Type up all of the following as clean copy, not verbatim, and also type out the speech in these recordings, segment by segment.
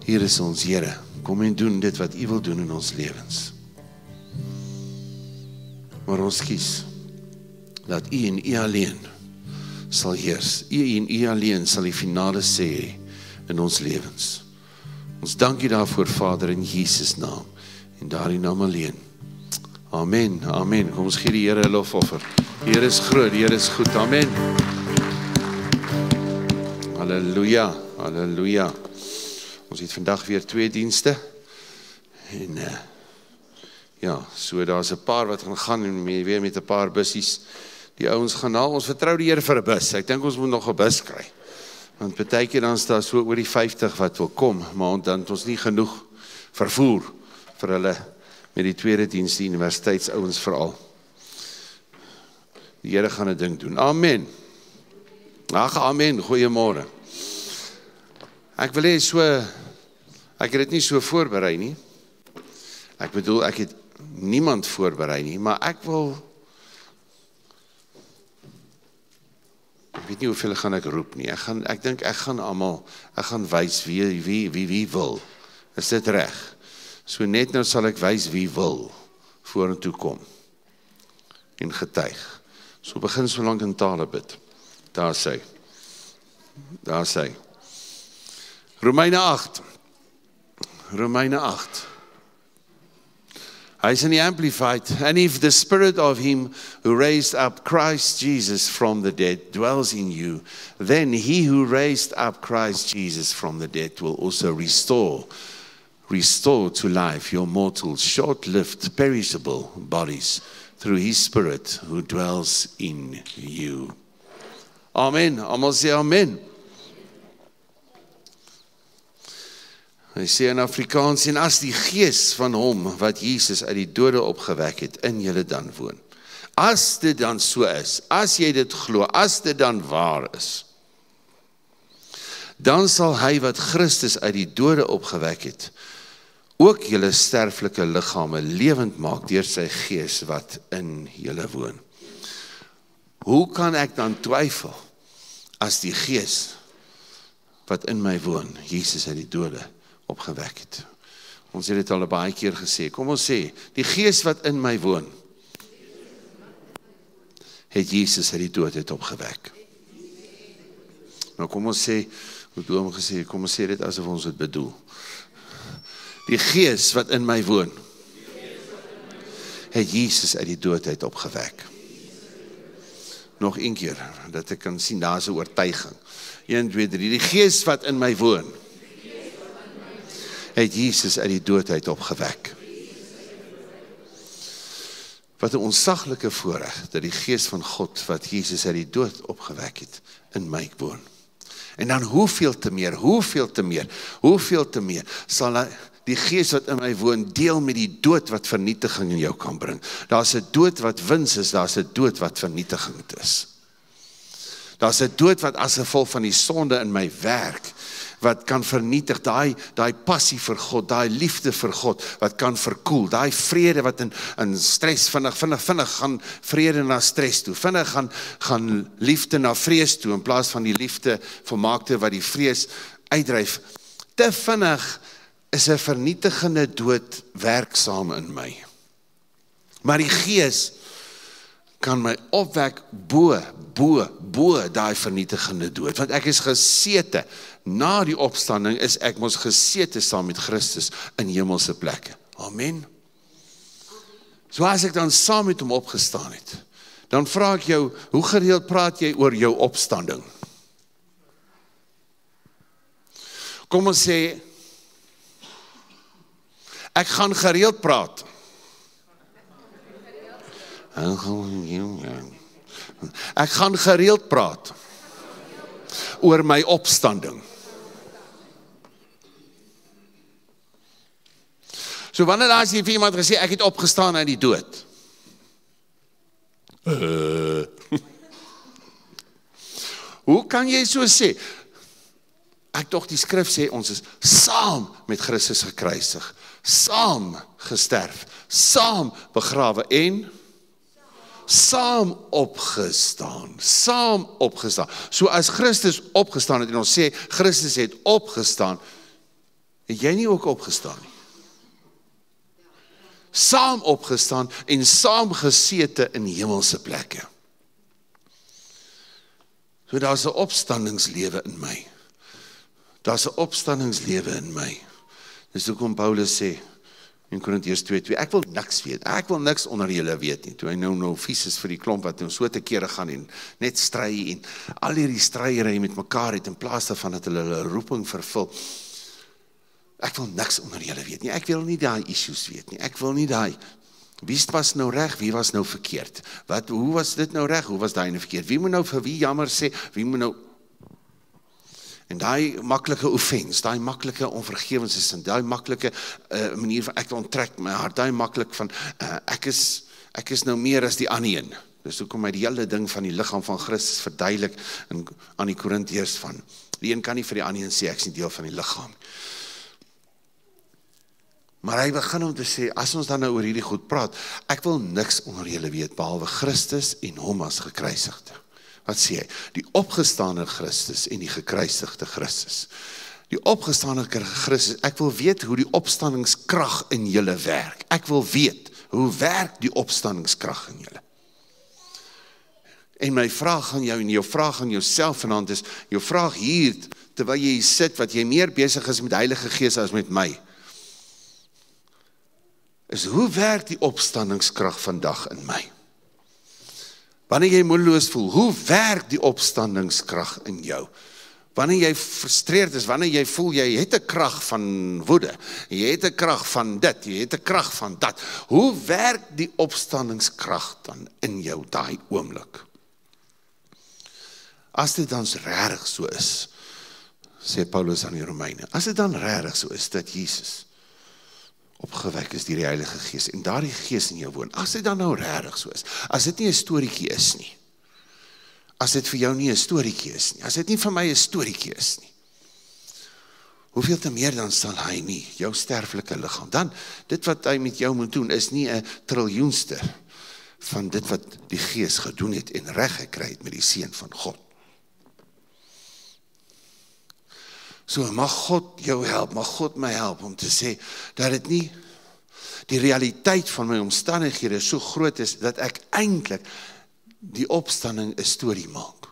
Hier is ons, Here, kom en doen dit wat U wil doen in ons lewens. Maar ons kies, dat U en U alleen sal heers. U en U alleen sal die finale sê in ons lewens. Ons dank U daarvoor, Vader, in Jesus naam, en daarin naam alleen. Amen, amen. Kom ons gee die Here 'n lofoffer. Die Here is groot, die Here is goed, amen. Halleluja, halleluja. Ons het vandag weer 2 dienste, en ja, so daar's 'n paar wat gaan en weer met 'n paar bussies, die ouens gaan haal. Ons vertrou die Here vir 'n bus. Ek dink ons moet nog 'n bus kry, want partykeer dan is daar so oor die 50 wat wil kom, maar dan het ons nie genoeg vervoer vir hulle met die tweede diens, die universiteitsouens veral. Die Here gaan 'n ding doen. Amen. Ag, amen. Goeiemôre. Ek wil hê so, ek het dit nie so voorberei nie. Ek bedoel, ek het niemand voorberei nie, maar ek weet nie hoeveel gaan ek roep nie. Ek dink ek gaan wys wie wil. Is dit reg? So net nou sal ek wys wie wil vorentoe kom en getuig. So begin so lank in tale bid. Daar sê. Romeine 8. Hy is in die Amplified. And if the spirit of him who raised up Christ Jesus from the dead dwells in you, then he who raised up Christ Jesus from the dead will also restore to life your mortal, short-lived, perishable bodies through his spirit who dwells in you. Amen. Almal sê amen. Hy sê in Afrikaans, en as die gees van hom wat Jesus uit die dode opgewek het in julle dan woon. As dit dan so is, as jy dit glo, as dit dan waar is, dan sal hy wat Christus uit die dode opgewek het, ook julle sterflike liggame lewend maak deur sy gees wat in julle woon. Hoe kan ek dan twyfel as die gees wat in my woon, Jesus uit die dode opgewek het? Ons het dit al 'n baie keer gesê. Kom ons sê, die gees wat in my woon, het Jesus uit die dood het opgewek. Nou kom ons sê, kom ons sê dit asof ons dit bedoel. Die gees wat in my woon, het Jesus uit die dood uit opgewek. Nog een keer, dat ek kan sien, daar is 'n oortuiging. 1, 2, 3, die gees wat in my woon, het Jesus uit die dood uit opgewek. Wat 'n ontsaglike voorreg, dat die gees van God, wat Jesus uit die dood opgewek het, in my woon. En dan hoeveel te meer, sal die gees wat in my woon, deel met die dood wat vernietiging in jou kan bring. Daar's 'n dood wat wins is, daar's 'n dood wat vernietigend is. Daar's 'n dood wat as gevolg van die sonde in my werk, wat kan vernietig, daai passie vir God, daai liefde vir God, wat kan verkoel, daai vrede wat in stres, vinnig gaan vrede na stres toe, vinnig gaan liefde na vrees toe, in plaas van die liefde volmaakte wat die vrees uitdryf. Te vinnig is 'n vernietigende dood werksaam in my. Maar die gees kan my opwek bo daai vernietigende dood, want ek is gesete. Na die opstanding is ek mos gesete saam met Christus in hemelse plekke. Amen. So as ek dan saam met hom opgestaan het, dan vra ek jou, hoe gereeld praat jy oor jou opstanding? Kom ons sê, ek gaan gereeld praat. Ek gaan gereeld praat oor my opstanding. So wanneer laas jy vir iemand gesê, ek het opgestaan uit die dood? Hoe kan jy so sê? Ek tog die skrif sê, ons is saam met Christus gekruisig, saam gesterf, saam begrawe en saam opgestaan. So as Christus opgestaan het, en ons sê, Christus het opgestaan, Het jy nie ook opgestaan nie? Saam opgestaan en saam gesete in hemelse plekke. So daar's 'n opstandingslewe in my. Daar's 'n opstandingslewe in my. Dis hoekom Paulus sê, in Korintiërs 2:2, ek wil niks weet, ek wil niks onder julle weet nie, toe hy nou vies is vir die klomp wat nou so te kere gaan en net stry en al hierdie stryery met mekaar het in plaas daarvan dat hulle roeping vervul. Ek wil niks onder julle weet nie, ek wil nie daai issues weet nie, ek wil nie daai, wie was nou reg, wie was nou verkeerd, hoe was dit nou reg, hoe was daai nou verkeerd, wie moet nou vir wie jammer sê, wie moet nou, en daai maklike offense, daai maklike onvergewenssin, daai maklike manier van ek onttrek my hart, daai maklik van ek is nou meer as die ander een. Dis hoekom hy die hele ding van die liggaam van Christus verduidelik aan die Korintiërs van. Die een kan nie vir die ander een sê ek is nie deel van die liggaam. Maar hy begin om te sê, as ons dan nou oor hierdie goed praat, ek wil niks onder julle weet behalwe Christus en hom as gekruisigde. Wat sê hy? Die opgestane Christus en die gekruisigde Christus. Die opgestane Christus, ek wil weet hoe die opstandingskrag in julle werk. Ek wil weet, hoe werk die opstandingskrag in julle? En my vraag aan jou en jou vraag aan jouself vanaand is, jou vraag hier, terwyl jy hier sit, wat jy meer besig is met die Heilige Gees as met my, is hoe werk die opstandingskrag vandag in my? Wanneer jy moedeloos voel, hoe werk die opstandingskrag in jou? Wanneer jy frustreerd is, wanneer jy voel, jy het 'n krag van woede, jy het 'n krag van dit, jy het 'n krag van dat, hoe werk die opstandingskrag dan in jou daai oomblik? As dit dan regtig so is, sê Paulus aan die Romeine, as dit dan regtig so is, dat Jesus opgewek is deur die Heilige Gees, en daardie Gees in jou woon, as dit dan nou regtig so is, as dit nie 'n storieetjie is nie, as dit vir jou nie 'n storieetjie is nie, as dit nie vir my 'n storieetjie is nie, hoeveel te meer dan sal hy nie, jou sterflike liggaam, dan, dit wat hy met jou moet doen, is nie 'n triljoenste van dit wat die Gees gedoen het en reg gekry het met die Seun van God. So mag God jou help, mag God my help om te sê, dat dit nie, die realiteit van my omstandighede so groot is, dat ek eintlik die opstanding 'n storie maak.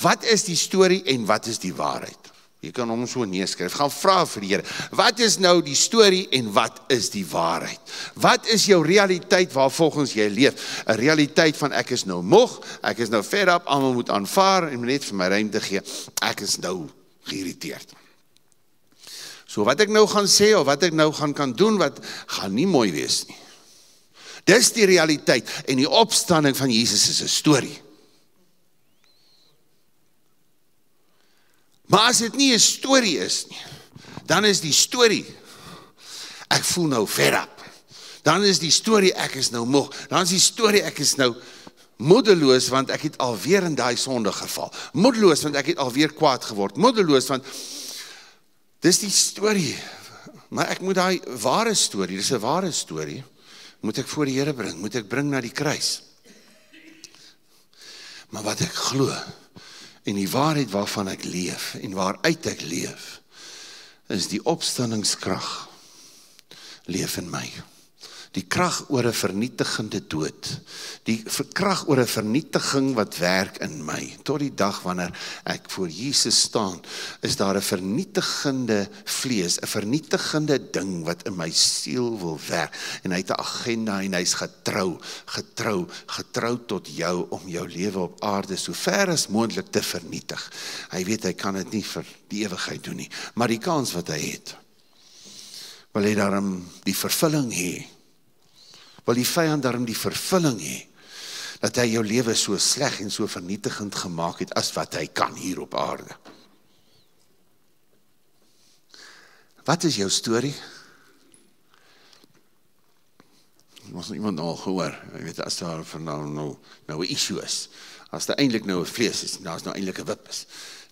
Wat is die storie en wat is die waarheid? Jy kan hom so neerskryf, gaan vra vir die Here, wat is nou die storie en wat is die waarheid? Wat is jou realiteit waarvolgens jy leef? 'n Realiteit van ek is nou moeg, ek is nou fed up, almal moet aanvaar en net vir my ruimte gee, ek is nou geïrriteerd. So wat ek nou gaan sê, of wat ek nou kan doen, wat gaan nie mooi wees nie. Dis die realiteit, en die opstanding van Jesus is 'n storie. Maar as dit nie 'n storie is nie, dan is die storie, ek voel nou fed up. Dan is die storie, ek is nou moeg. Dan is die storie, ek is nou moedeloos, want ek het alweer in daai sonde geval. Moedeloos, want ek het alweer kwaad geword. Moedeloos, want dis die storie. Maar ek moet daai ware storie, dis 'n ware storie, moet ek voor die Here bring, moet ek bring na die kruis. Maar wat ek glo, en die waarheid waarvan ek leef, en waaruit ek leef, is die opstandingskrag leef in my. Die krag oor 'n vernietigende dood, die krag oor 'n vernietiging wat werk in my, tot die dag wanneer ek voor Jesus staan, is daar 'n vernietigende vlees, 'n vernietigende ding wat in my siel wil werk, en hy het 'n agenda, en hy's getrou tot jou, om jou lewe op aarde so ver as moontlik te vernietig. Hy weet, hy kan dit nie vir die ewigheid doen nie, maar die kans wat hy het, wil hy daarom die vervulling hê, wil die vyand daarom die vervulling hê, dat hy jou lewe so sleg en so vernietigend gemaak het, as wat hy kan hier op aarde. Wat is jou storie? Was iemand nou al gehoor, jy weet, as daar nou 'n issue is, as daar eintlik nou 'n vlees is, en daar is nou eintlik 'n wip is,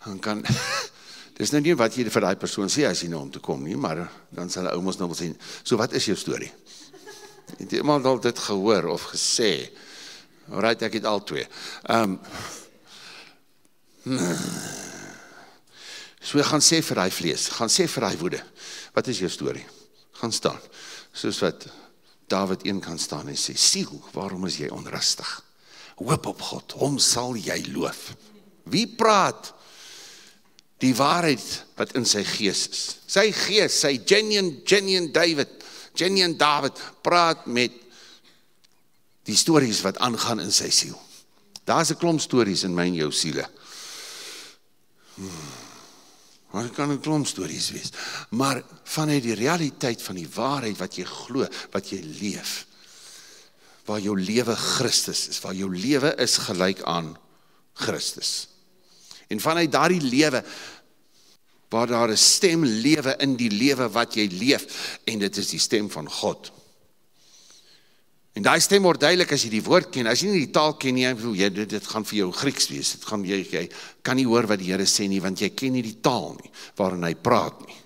dan kan, dis nou nie wat jy vir daai persoon sê, as jy nou om te kom nie, maar dan sal die ou mos nou wil sê, so wat is jou storie? Het iemand al dit gehoor of gesê? Alright, ek het al twee. So gaan sê vir hy vlees, gaan sê vir hy woede, wat is jou storie? Gaan staan, soos wat Dawid een kan staan en sê, siel, waarom is jy onrustig? Hoop op God, hom sal jy loof. Wie praat? Die waarheid wat in sy gees is. Sy gees, sy genuine David, praat met die stories wat aangaan in sy siel. Daar is 'n klomp stories in my en jou siele. Maar dit kan 'n klomp stories wees. Maar vanuit die realiteit van die waarheid wat jy glo, wat jy leef, waar jou lewe Christus is, waar jou lewe is gelyk aan Christus. En vanuit daardie lewe, waar daar 'n stem lewe in die lewe wat jy leef, en dit is die stem van God. En daai stem word duidelik as jy die woord ken, as jy nie die taal ken nie, dit gaan vir jou Grieks wees, jy kan nie hoor wat die Here sê nie, want jy ken nie die taal nie, waarin hy praat nie.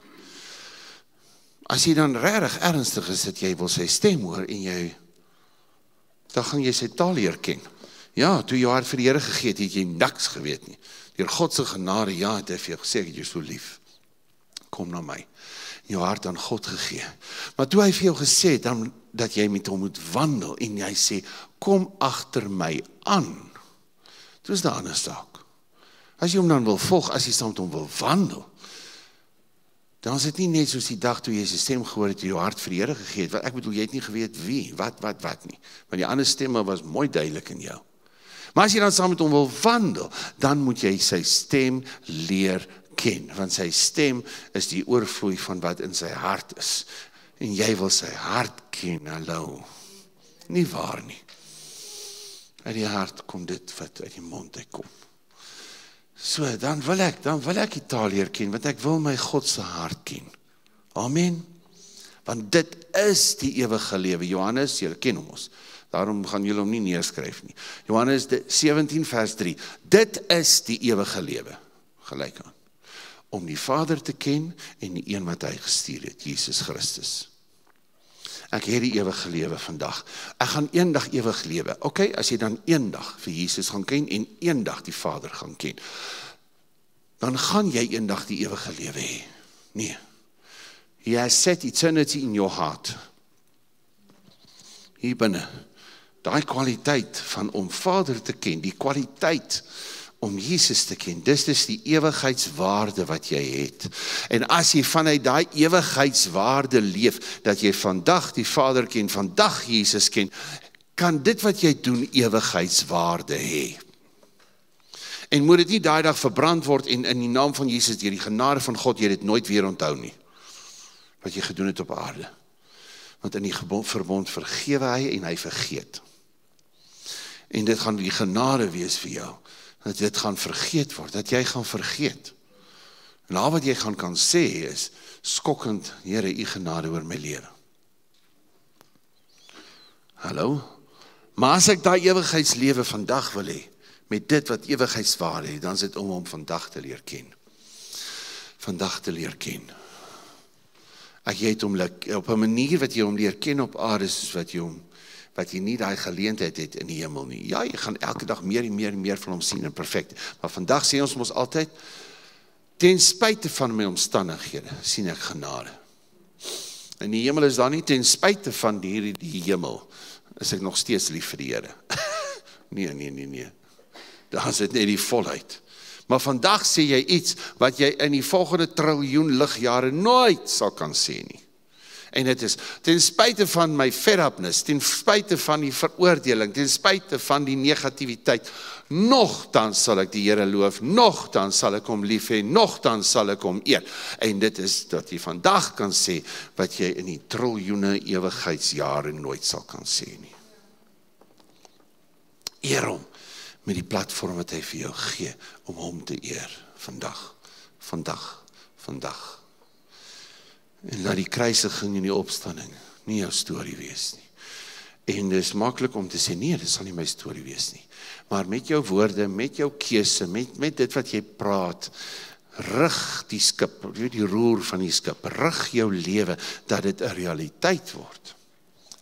As jy dan regtig ernstig is, dat jy wil sy stem hoor, en dan gaan jy sy taal leer ken. Ja, toe jou hart vir die Here gegee het jy niks geweet nie. Deur God se genade, ja, het hy vir jou gesê, ek het jou so lief. Kom na my. Jou hart aan God gegee. Maar toe hy vir jou gesê het, dan dat jy met hom moet wandel, en hy sê, kom agter my aan. Toe is daar 'n ander saak. As jy hom dan wil volg, as jy saam met hom wil wandel, dan is dit nie net soos die dag toe jy sy stem gehoor het, jou hart vir die Here gegee het, ek bedoel, jy het nie geweet wie, wat nie. Want die ander stemme was mooi duidelik in jou. Maar as jy dan saam met hom wil wandel, dan moet jy sy stem leer ken, want sy stem is die oorvloei van wat in sy hart is. En jy wil sy hart ken, hallo. Nie waar nie. Uit die hart kom dit wat uit die mond uitkom. So, dan wil ek die taal leer ken, want ek wil my God se hart ken. Amen. Want dit is die ewige lewe. Johannes, julle ken hom ons. Daarom gaan julle hom nie neerskryf nie. Johannes 17 vers 3. Dit is die ewige lewe. Gelyk aan. Om die Vader te ken en die een wat hy gestuur het, Jesus Christus. Ek het die ewige lewe vandag. Ek gaan eendag ewig lewe. Okay, as jy dan eendag vir Jesus gaan ken en eendag die Vader gaan ken, dan gaan jy eendag die ewige lewe hê. Nee. He has set eternity in your heart. Hier binne. Daai kwaliteit van om Vader te ken, die kwaliteit om Jesus te ken, dis die ewigheidswaarde wat jy het. En as jy vanuit daai ewigheidswaarde leef, dat jy vandag die Vader ken, vandag Jesus ken, kan dit wat jy doen ewigheidswaarde hê. En moet dit nie daai dag verbrand word en in die naam van Jesus, deur die genade van God, jy dit nooit weer onthou nie, wat jy gedoen het op aarde. Want in die verbond vergewe hy en hy vergeet. En dit gaan die genade wees vir jou, dat dit gaan vergeet word, dat jy gaan vergeet. En al wat jy kan sê is, skokkend, Here, u genade oor my lewe. Hallo? Maar as ek daai ewigheidslewe vandag wil hê, met dit wat ewigheidswaarde het, dan is dit om hom vandag te leer ken. Vandag te leer ken. Jy het hom op 'n manier wat jy hom leer ken op aarde, soos wat jy nie daai geleentheid het in die hemel nie. Ja, jy gaan elke dag meer en meer van hom sien en perfect. Maar vandag sê ons mos altyd, ten spyte van my omstandighede, sien ek genade. In die hemel is daar nie ten spyte van die hemel, is ek nog steeds lief vir die Here. Nee. Daar is dit net die volheid. Maar vandag sê jy iets wat jy in die volgende triljoen ligjare nooit sal kan sê nie. En dit is, ten spyte van my fed-upness, ten spyte van die veroordeling, ten spyte van die negativiteit, nogtans sal ek die Here loof, nogtans sal ek hom lief hê, nogtans sal ek hom eer. En dit is dat jy vandag kan sê, wat jy in die triljoene ewigheidsjare nooit sal kan sê nie. Eer hom met die platform wat hy vir jou gee, om hom te eer, vandag. En laat die kruisiging en die opstanding nie jou storie wees nie. En dit is maklik om te sê, nee, dit sal nie my storie wees nie. Maar met jou woorde, met jou keuse, met dit wat jy praat, rig die skip, die roer van die skip, rig jou lewe, dat dit 'n realiteit word.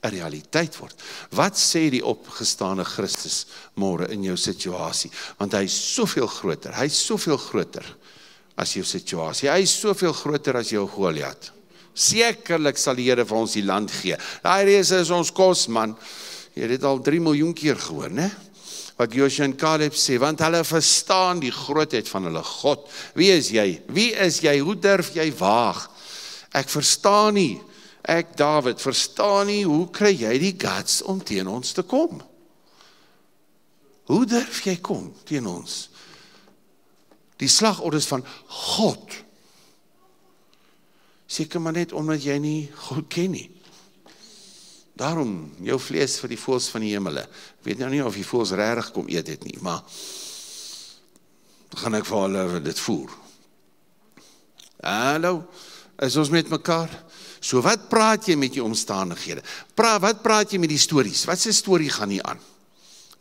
'n realiteit word. Wat sê die opgestane Christus môre in jou situasie? Want hy is soveel groter as jou situasie. Hy is soveel groter as jou Goliat. Sekerlik sal die Here vir ons die land gee. Daai reëse is ons kos, man. Jy het dit al 3 miljoen keer gehoor, né? Wat Joshua en Caleb sê, want hulle verstaan die grootheid van hulle God. Wie is jy? Wie is jy? Hoe durf jy waag? Ek verstaan nie. Ek, David, verstaan nie, hoe kry jy die guts om teen ons te kom? Hoe durf jy kom teen ons? Die slagorders van God. Seker maar net omdat jy nie God ken nie. Daarom, jou vlees vir die voëls van die hemele. Ek weet nou nie of die voëls regtig kom eet het nie, maar dan gaan ek vir hulle dit voer. Hallo, is ons met mekaar? So wat praat jy met jou omstandighede? Wat praat jy met die stories? Wat se storie gaan nie aan?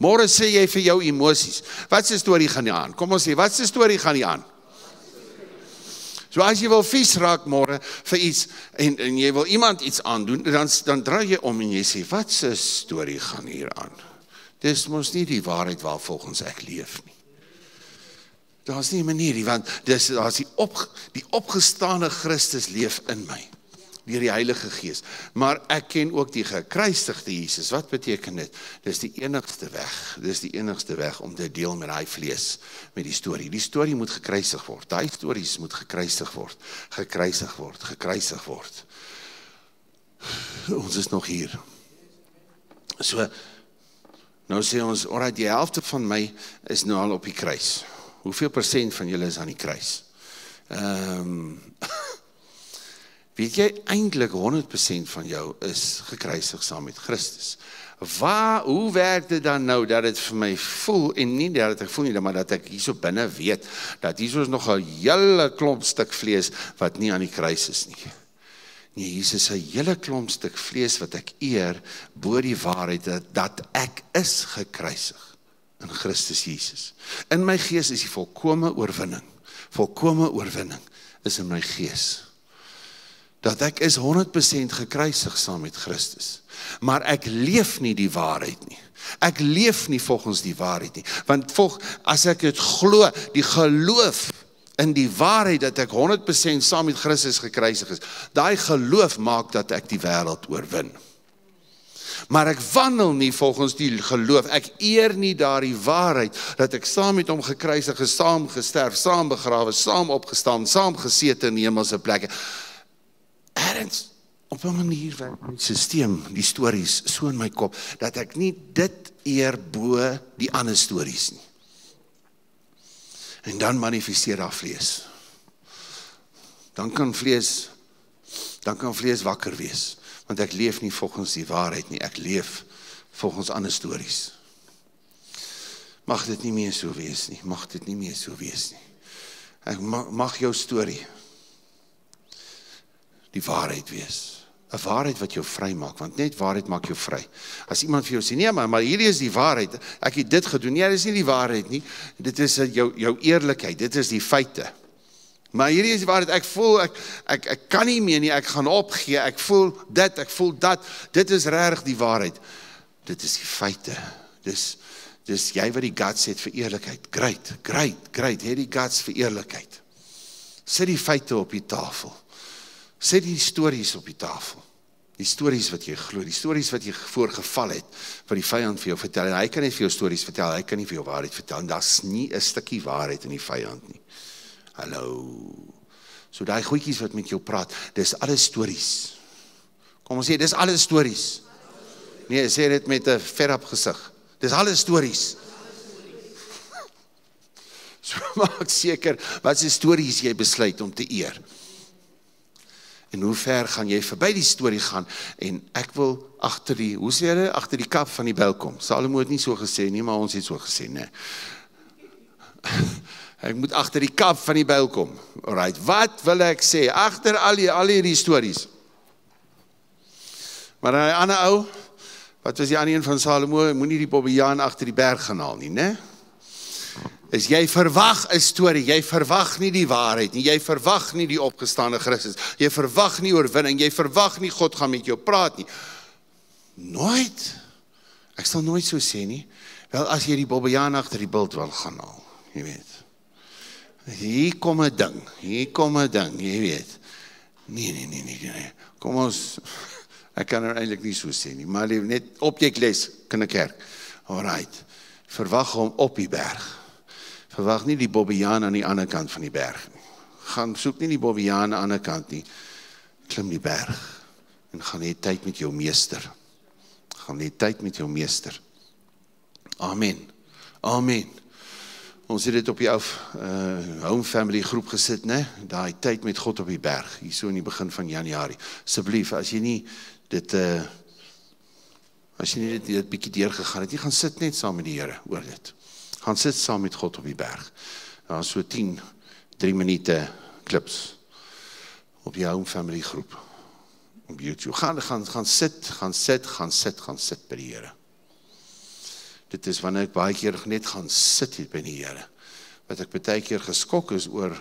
Môre sê jy vir jou emosies. Wat se storie gaan nie aan? Kom ons sê, wat se storie gaan nie aan? So as jy wil vies raak môre vir iets, en jy wil iemand iets aandoen, dan draai jy om en jy sê, wat se storie gaan hier aan? Dis mos nie die waarheid waar volgens ek leef nie. Daar is nie 'n manier nie, want daar is die opgestane Christus leef in my, deur die Heilige Gees. Maar ek ken ook die gekruisigde Jesus. Wat beteken dit? Dis die enigste weg. Dis die enigste weg om te deel met daai vlees, met die storie. Die storie moet gekruisig word. Daai stories moet gekruisig word. Gekruisig word. Gekruisig word. Ons is nog hier. So, nou sê ons, alright, die helfte van my is nou al op die kruis. Hoeveel % van julle is aan die kruis? Weet jy, eintlik 100% van jou is gekruisig saam met Christus. Hoe werk dit dan nou, dat het vir my voel, en nie dat ek voel nie, maar dat ek hierso binne weet, dat hierso is nog 'n hele klomp stuk vlees, wat nie aan die kruis is nie. Nee, hier is 'n hele klomp stuk vlees, wat ek eer, bo die waarheid, dat ek is gekruisig, in Christus Jesus. In my gees is die volkome oorwinning, is in my gees. Dat ek is 100% gekruisig saam met Christus. Maar ek leef nie die waarheid nie. Ek leef nie volgens die waarheid nie. Want as ek het glo, die geloof in die waarheid dat ek 100% saam met Christus gekruisig is, daai geloof maak dat ek die wêreld oorwin. Maar ek wandel nie volgens die geloof, ek eer nie daardie waarheid, dat ek saam met hom gekruisig is, saam gesterf, saam begrawe, saam opgestaan, saam gesete in die hemelse plekke. Ergens, op 'n manier werk my systeem, die stories, so in my kop, dat ek nie dit eer bo die ander stories nie. En dan manifesteer daar vlees. Dan kan vlees wakker wees. Want ek leef nie volgens die waarheid nie, ek leef volgens ander stories. Mag dit nie meer so wees nie, Ek mag jou storie die waarheid wees. 'n Waarheid wat jou vry maak, want net waarheid maak jou vry. As iemand vir jou sê, nee, maar hierdie is die waarheid, ek het dit gedoen, nee, dit is nie die waarheid nie, dit is jou eerlikheid, dit is die feite. Maar hierdie is die waarheid, ek voel, ek kan nie meer nie, ek gaan opgee, ek voel dit, ek voel dat, dit is regtig die waarheid. Dit is die feite, dis jy wat die guts het vir eerlikheid, great, het die guts vir eerlikheid. Sit die feite op die tafel, sit die stories op die tafel, die stories wat jy glo, die stories wat jy voorgeval het, wat die vyand vir jou vertel, en hy kan nie vir jou stories vertel, hy kan nie vir jou waarheid vertel, en daar is nie 'n stukkie waarheid in die vyand nie. Hallo. So daai goedjies wat met jou praat, dis alles stories. Kom ons sê, dis alles stories. Nee, sê dit met 'n verop gesig. Dis alles stories. So maak seker, wat se stories jy besluit om te eer. En hoe ver gaan jy verby die storie gaan, en ek wil agter die kap van die byl kom. Salomo het nie so gesê nie, maar ons het so gesê, nee. Ek moet agter die kap van die byl kom. Alright, wat wil ek sê? Agter al hierdie stories. Maar die ander ou, wat was die ander een van Salomo, moenie die bobbejaan agter die berg gaan haal nie, né? Is jy verwag 'n storie, jy verwag nie die waarheid nie, jy verwag nie die opgestane Christus, jy verwag nie oorwinning, jy verwag nie God gaan met jou praat nie. Nooit. Ek sal nooit so sê nie. Wel, as jy die bobbejaan agter die bult wil gaan haal, jy weet. Hier kom 'n ding, jy weet. Nee. Kom ons, ek kan eintlik nie so sê nie, maar net objekles, kinderkerk. Alright, verwag hom op die berg. Verwag nie die Bobbejaan aan die ander kant van die berg nie. Gaan soek nie die Bobbejaan aan die ander kant nie. Klim die berg en gaan hê tyd met jou meester. Amen. Ons het dit op die home family groep gesit, né? Daai tyd met God op die berg, hier so in die begin van Januarie. Asseblief, as jy nie dit bietjie deurgegaan het, jy gaan sit net saam met die Here oor dit. Gaan sit saam met God op die berg. Daar is so 3 minute klips op die home family groep op YouTube. Gaan sit by die Here. Dit is wanneer ek baie keer net gaan sit hier by die Here. Wat ek baie keer geskok is oor,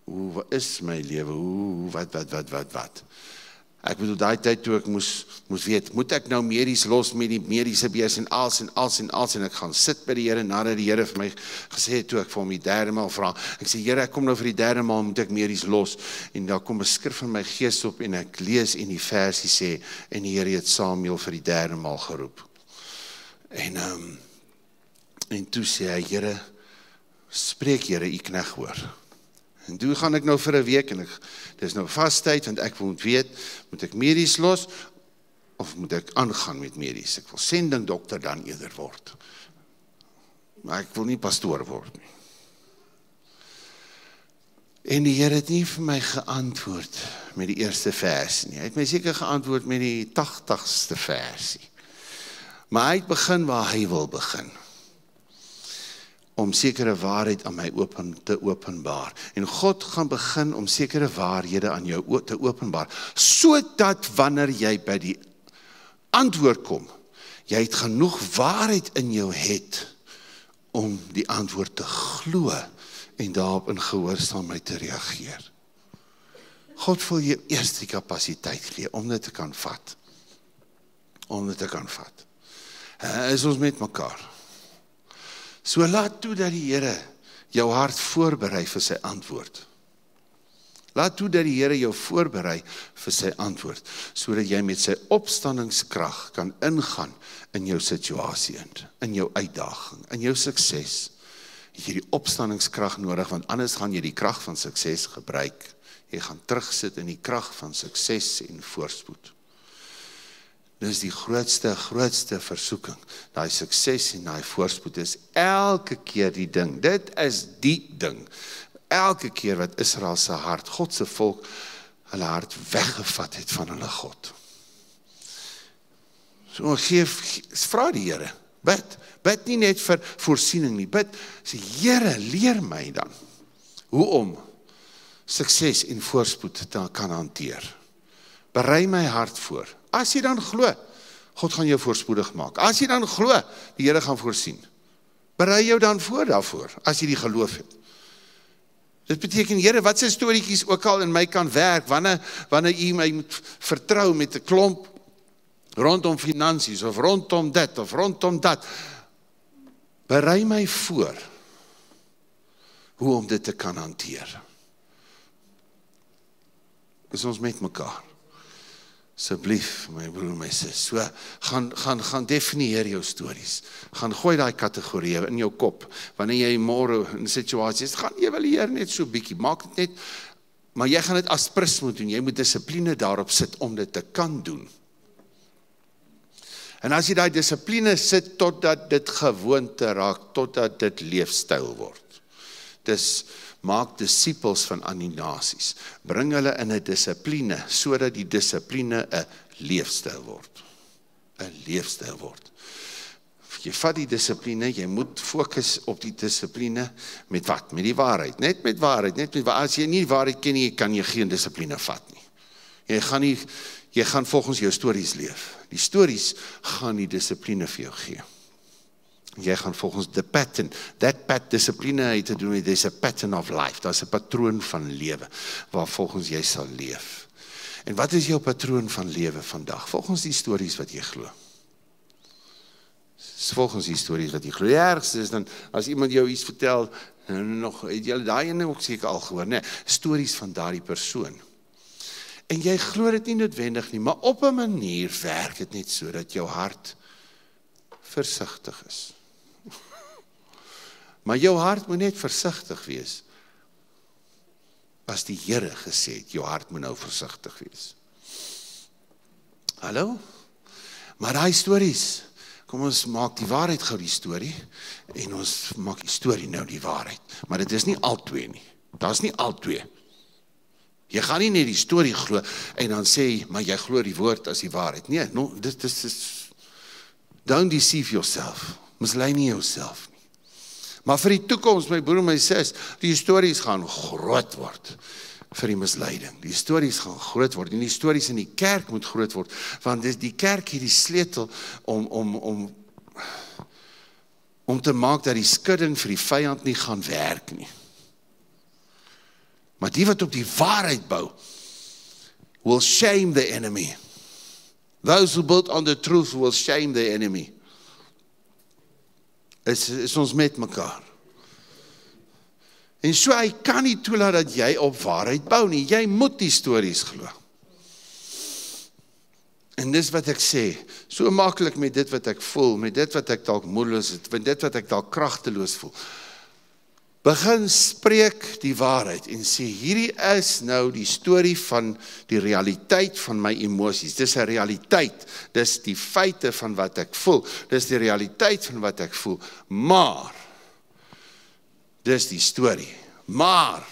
hoe is my lewe, wat. Ek bedoel, daai tyd toe ek moes weet, moet ek nou medies los met die mediese beers en als, en ek gaan sit by die Here, nadat die Here vir my gesê het, toe ek vir hom die 3de maal vra, ek sê, Here, ek kom nou vir die 3de maal, moet ek medies los, en daar kom 'n skrif in my gees op, en ek lees en die versie sê, en die Here het Samuel vir die 3de maal geroep. En toe sê hy, Here, spreek Here, u knegt hoor. En toe gaan ek nou vir 'n week, en dit is nou vastyd, want ek moet weet, moet ek medies los, of moet ek aangaan met medies? Ek wil sendingdokter dan eerder word. Maar ek wil nie pastoor word nie. En die Here het nie vir my geantwoord met die eerste vers nie. Hy het my seker geantwoord met die 80ste versie. Maar hy het begin waar hy wil begin. Om sekere waarheid aan my te openbaar. En God gaan begin om sekere waarhede aan jou te openbaar, sodat wanneer jy by die antwoord kom, jy het genoeg waarheid in jou het, om die antwoord te glo, en daarop in gehoorsaamheid te reageer. God wil jou eers die kapasiteit gee, om dit te kan vat. Is ons met mekaar. So laat toe dat die Here jou hart voorberei vir sy antwoord. Laat toe dat die Here jou voorberei vir sy antwoord, sodat jy met sy opstandingskrag kan ingaan in jou situasie, in jou uitdaging, in jou sukses. Jy die opstandingskrag nodig, want anders gaan jy die krag van sukses gebruik. Jy gaan terugsit in die krag van sukses en voorspoed. Dis die grootste versoeking. Daai sukses en daai voorspoed is elke keer die ding. Dit is die ding. Elke keer wat Israel se hart, God se volk, hulle hart weggevat het van hulle God. So vra die Here, bid nie net vir voorsiening nie, bid, sê Here, leer my dan, hoe om sukses en voorspoed te kan hanteer. Berei my hart voor. As jy dan glo, God gaan jou voorspoedig maak. As jy dan glo, die Here gaan voorsien. Berei jou dan voor daarvoor, as jy die geloof het. Dit beteken, Here, wat sy storieetjies ook al in my kan werk, wanneer jy my moet vertrou met 'n klomp rondom finansies, of rondom dit, of rondom dat. Berei my voor, hoe om dit te kan hanteer. Is ons met mekaar? Asseblief, my broer, my sis, so, gaan definieer jou stories, gaan gooi daai kategorieë in jou kop, wanneer jy môre in 'n situasie is, gaan evalueer net so bietjie, maak dit net, maar jy gaan dit as prins moet doen, jy moet dissipline daarop sit, om dit te kan doen. En as jy daai dissipline sit, totdat dit gewoonte raak, totdat dit leefstyl word. Dis, maak disippels van aan die nasies, bring hulle in 'n dissipline, sodat die dissipline 'n leefstyl word. 'n leefstyl word. Jy vat die dissipline, jy moet fokus op die dissipline, met wat? Met die waarheid, net met waarheid, as jy nie die waarheid ken nie, kan jy geen dissipline vat nie. Jy gaan volgens jou stories leef. Die stories gaan die dissipline vir jou gee. Jy gaan volgens the pattern, dissipline het te doen met, there's a pattern of life, daar is 'n patroon van lewe, waar volgens jy sal leef. En wat is jou patroon van lewe vandag? Volgens die stories wat jy glo. Volgens die stories wat jy glo. Die ergste is dan, as iemand jou iets vertel, En nog, het julle daai ene ook seker al gehoor, nee, stories van daardie persoon. En jy glo dit nie noodwendig nie, maar op 'n manier werk dit net so, dat jou hart versigtig is. Maar jou hart moet net versigtig wees, as die Here gesê het, jou hart moet nou versigtig wees. Hallo? Maar daai stories, kom ons maak die waarheid gou die storie, en ons maak die storie nou die waarheid. Maar dit is nie al twee nie, daar is nie al twee. Jy gaan nie net die storie glo, en dan sê, maar jy glo die woord as die waarheid. Nee, no, dit is, don't deceive yourself, mislei nie jouself nie. Maar vir die toekoms, my broer en my sis, die stories gaan groot word, vir die misleiding. Die stories gaan groot word, en die stories in die kerk moet groot word, want die kerk het die sleutel om te maak dat die skudding vir die vyand nie gaan werk nie. Maar die wat op die waarheid bou, will shame the enemy. Those who build on the truth will shame the enemy. Is ons met mekaar. En so, hy kan nie toelaat dat jy op waarheid bou nie. Jy moet die stories glo. En dis wat ek sê, so maklik met dit wat ek voel, met dit wat ek dalk moedeloos het, met dit wat ek dalk kragteloos voel. Begin spreek die waarheid en sê, hierdie is nou die storie van die realiteit van my emosies. Dis 'n realiteit, dis die feite van wat ek voel, dis die realiteit van wat ek voel, maar, dis die storie, maar,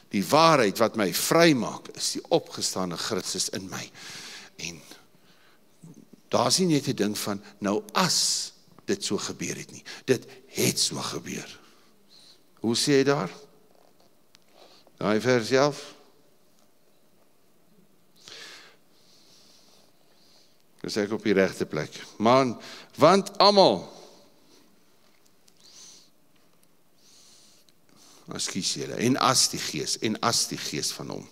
die waarheid wat my vry maak, is die opgestane Christus in my. En, daar is nie net 'n ding van, nou as dit so gebeur het nie, dit het so gebeur. Hoe sê jy daar? Daai vers self? Dis ek op die regte plek. Man, want almal, ekskuus julle, en as die gees van hom,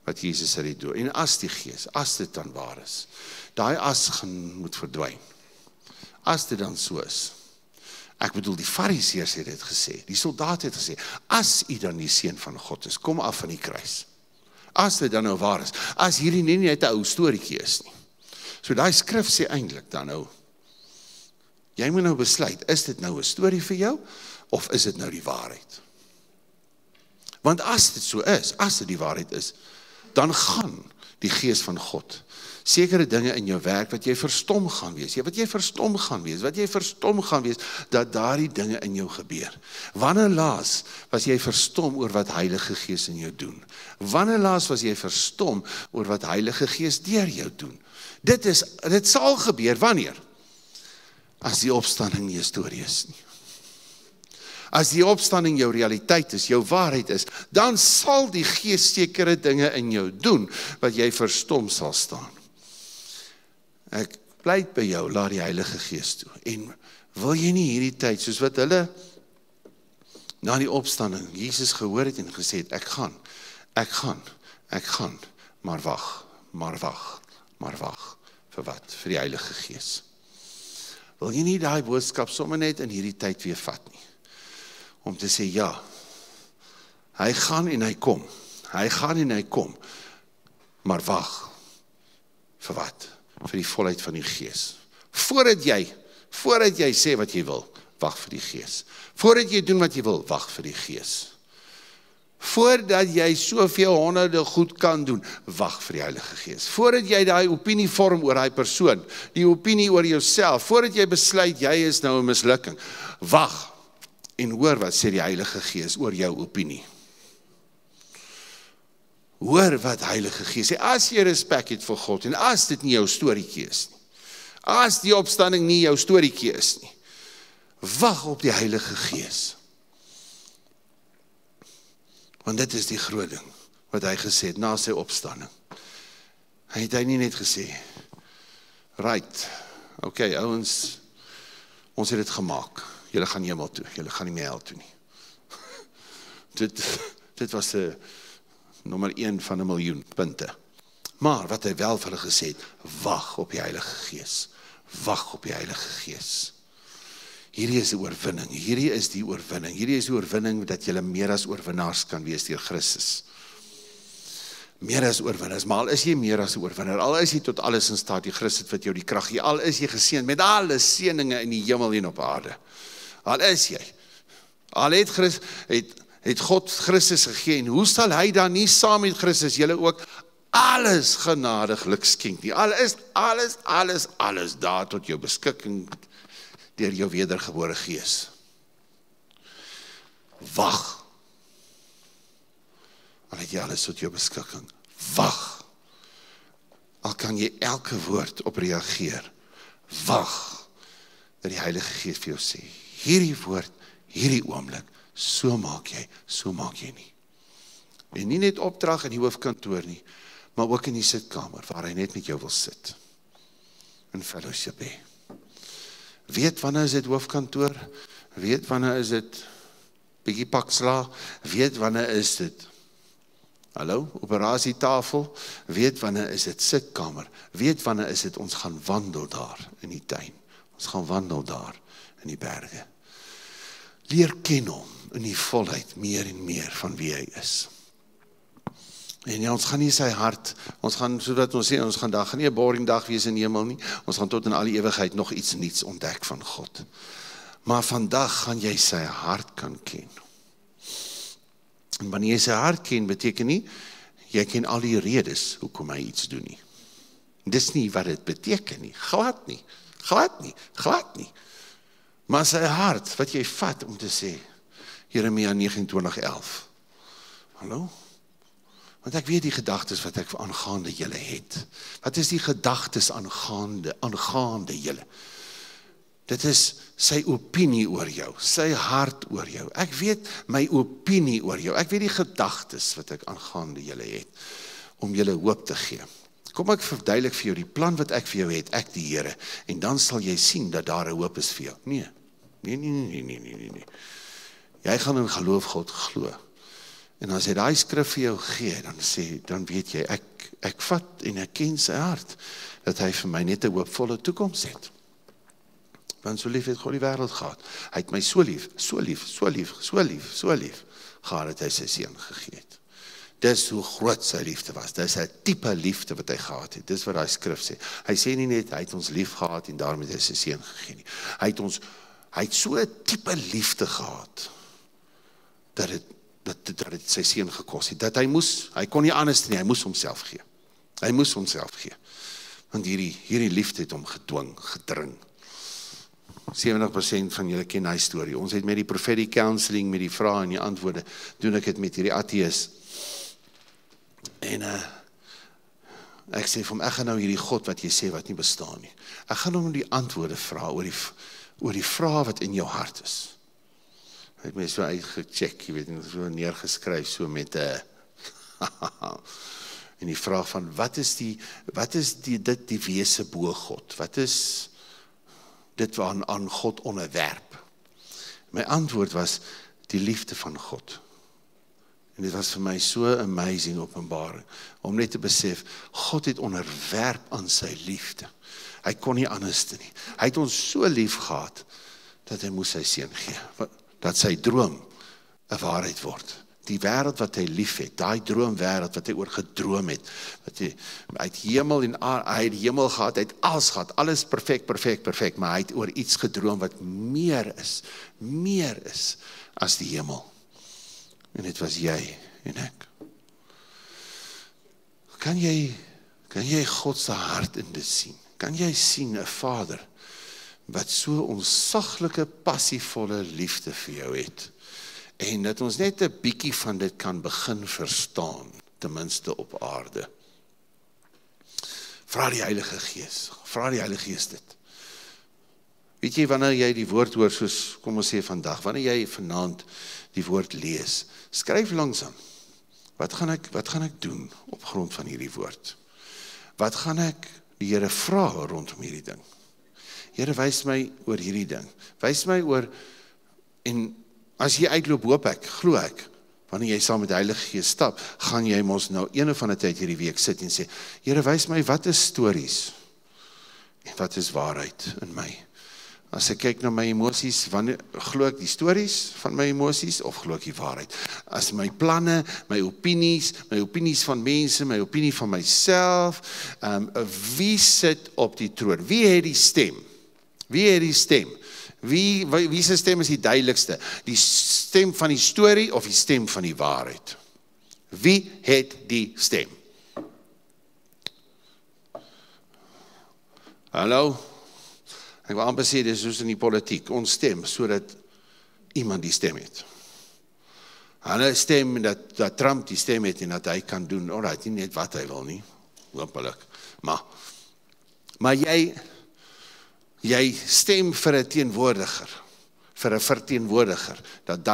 wat Jesus het doen, en as die gees, as dit dan waar is, daai as moet verdwyn. As dit dan so is, ek bedoel, die fariseërs het dit gesê, die soldaat het gesê, as u dan die seun van God is, kom af van die kruis. As dit dan nou waar is, as hierdie nie net 'n ou storieetjie is nie. So daai skrif sê eintlik dan nou, jy moet nou besluit, is dit nou 'n storie vir jou, of is dit nou die waarheid? Want as dit so is, as dit die waarheid is, dan gaan die gees van God sekere dinge in jou werk wat jy verstom gaan wees, dat daardie dinge in jou gebeur. Wanneer laas was jy verstom oor wat Heilige Gees in jou doen? Wanneer laas was jy verstom oor wat Heilige Gees deur jou doen? Dit sal gebeur, wanneer? As die opstanding nie 'n storie is nie. As die opstanding jou realiteit is, jou waarheid is, dan sal die Gees sekere dinge in jou doen, wat jy verstom sal staan. Ek pleit by jou, laat die Heilige Gees toe. En wil jy nie hierdie tyd, soos wat hulle na die opstanding, Jesus gehoor het en gesê het, ek gaan, maar wag, vir wat? Vir die Heilige Gees. Wil jy nie daai boodskap sommer net in hierdie tyd weer vat nie? Om te sê, ja, hy gaan en hy kom, maar wag, vir wat? Vir die volheid van die Gees. Voordat jy sê wat jy wil, wag vir die Gees. Voordat jy doen wat jy wil, wag vir die Gees. Voordat jy soveel honderde goed kan doen, wag vir die Heilige Gees. Voordat jy daai opinie vorm oor daai persoon, die opinie oor jouself, voordat jy besluit jy is nou 'n mislukking, wag en hoor wat sê die Heilige Gees oor jou opinie. Hoor wat Heilige Gees sê, as jy respek het vir God, en as dit nie jou storieetjie is nie, as die opstanding nie jou storieetjie is nie, wag op die Heilige Gees. Want dit is die groot ding, wat hy gesê het, na sy opstanding. Hy het nie net gesê, right, okay, ouens, ons het dit gemaak, julle gaan hemel toe, julle gaan nie meer hel toe nie. Dit was nommer 1 van 1 miljoen punte. Maar wat hy wel vir hulle gesê het, wag op die Heilige Gees. Wag op die Heilige Gees. Hierdie is die oorwinning, hierdie is die oorwinning, hierdie is die oorwinning dat julle meer as oorwinnaars kan wees deur Christus. Meer as oorwinnaars, maar al is jy meer as 'n oorwinnaar, al is jy tot alles in staat, die Christus wat jou die krag gee, al is jy geseënd met alle seëninge in die hemel en op aarde. Al is jy, al het God Christus gegee, en hoe sal hy dan nie saam met Christus julle ook alles genadiglik skenk nie? Al is alles daar tot jou beskikking deur jou wedergebore gees. Wag. Al het jy alles tot jou beskikking. Wag. Al kan jy elke woord op reageer. Wag. Dat die Heilige Gees vir jou sê, hierdie woord, hierdie oomblik, so maak jy nie. En nie net opdrag in die hoofkantoor nie, maar ook in die sitkamer, waar hy net met jou wil sit. In fellowship hê. Weet wanneer is dit hoofkantoor? Weet wanneer is dit bietjie paksla? Weet wanneer is dit operasietafel? Weet wanneer is dit sitkamer? Weet wanneer is dit ons gaan wandel daar in die tuin? Ons gaan wandel daar in die berge. Leer ken hom in die volheid meer en meer van wie hy is. En ja, ons gaan nie sy hart, ons gaan, sodat ons sê, ons gaan nie 'n boring dag wees in die hemel nie, ons gaan tot in al die ewigheid nog iets niets ontdek van God. Maar vandag gaan jy sy hart kan ken. En wanneer jy sy hart ken, beteken nie, jy ken al die redes hoekom hy iets doen nie. Dis nie wat dit beteken nie, glad nie. Maar sy hart, wat jy vat om te sê, Jeremia 29:11. Hallo? Want ek weet die gedagtes wat ek aangaande julle het. Wat is die gedagtes aangaande julle? Dit is sy opinie oor jou, sy hart oor jou. Ek weet my opinie oor jou. Ek weet die gedagtes wat ek aangaande julle het, om julle hoop te gee. Kom ek verduidelik vir jou die plan wat ek vir jou het, ek die Here, en dan sal jy sien dat daar 'n hoop is vir jou. Nee. Jy gaan in geloof God glo. En as hy daai skrif vir jou gee, dan weet jy, ek vat en ek ken sy hart, dat hy vir my net 'n hoopvolle toekoms het. Want so lief het God die wêreld gehad. Hy het my so lief gehad, dat hy sy seun gegee het. Dis hoe groot sy liefde was. Dis 'n tipe liefde wat hy gehad het. Dis wat daai skrif sê. Hy sê nie net, hy het ons lief gehad en daarom het hy sy seun gegee nie. Hy het so 'n tipe liefde gehad, dat het sy seun gekos het. Dat hy kon nie anders nie, hy moes homself gee. Want hierdie liefde het hom gedring. 70% van julle ken hy storie. Ons het met die prophetic counseling, met die vrae en die antwoorde, doen ek het met hierdie ateës. En ek sê vir hom, ek gaan nou hierdie God wat jy sê wat nie bestaan nie. Ek gaan hom die antwoorde vra oor die vrae wat in jou hart is. Hy het my so uitgecheck, jy weet, so neergeskryf, so met en die vraag van, wat is dit die wese bo God? Wat is dit wat aan God onderwerp? My antwoord was, die liefde van God. En dit was vir my so amazing openbaring, om net te besef, God het onderwerp aan sy liefde. Hy kon nie anders nie. Hy het ons so lief gehad, dat hy moes sy seun gee. Dat sy droom 'n waarheid word. Die wêreld wat hy lief het, daai droomwêreld wat hy oor gedroom het, wat hy uit hemel en hy het hemel gehad, hy het alles gehad, alles perfek, maar hy het oor iets gedroom wat meer is as die hemel. En dit was jy en ek. Kan jy God se hart in dit sien? Kan jy sien 'n Vader wat so onsaglike, passievolle liefde vir jou het, en dat ons net 'n bietjie van dit kan begin verstaan, ten minste op aarde. Vra die Heilige Gees dit. Weet jy, wanneer jy die woord hoor, soos, kom ons sê vandag, wanneer jy vanaand die woord lees, skryf langsam, wat gaan ek doen op grond van hierdie woord? Wat gaan ek die Here vra rondom hierdie ding? Here, wys my oor hierdie ding. Wys my oor, en as jy uitloop, hoop ek, glo ek, wanneer jy saam met die Heilige Gees stap, gaan jy mos nou een of ander tyd hierdie week sit en sê, Here, wys my, wat is stories? En wat is waarheid in my? As ek kyk na my emosies, wanneer glo ek die stories van my emosies of glo ek die waarheid? As my planne, my opinies van mense, my opinie van myself, wie sit op die troon? Wie het die stem? Wie het die stem? Wie se stem is die duidelikste? Die stem van die storie of die stem van die waarheid? Wie het die stem? Hallo? Ek wil amper sê, dit is soos in die politiek, ons stem, sodat iemand die stem het. Hulle stem, dat Trump die stem het, en dat hy kan doen, alright, nie net wat hy wil nie, hoopelik, maar jy stem vir 'n teenwoordiger, vir 'n verteenwoordiger, dat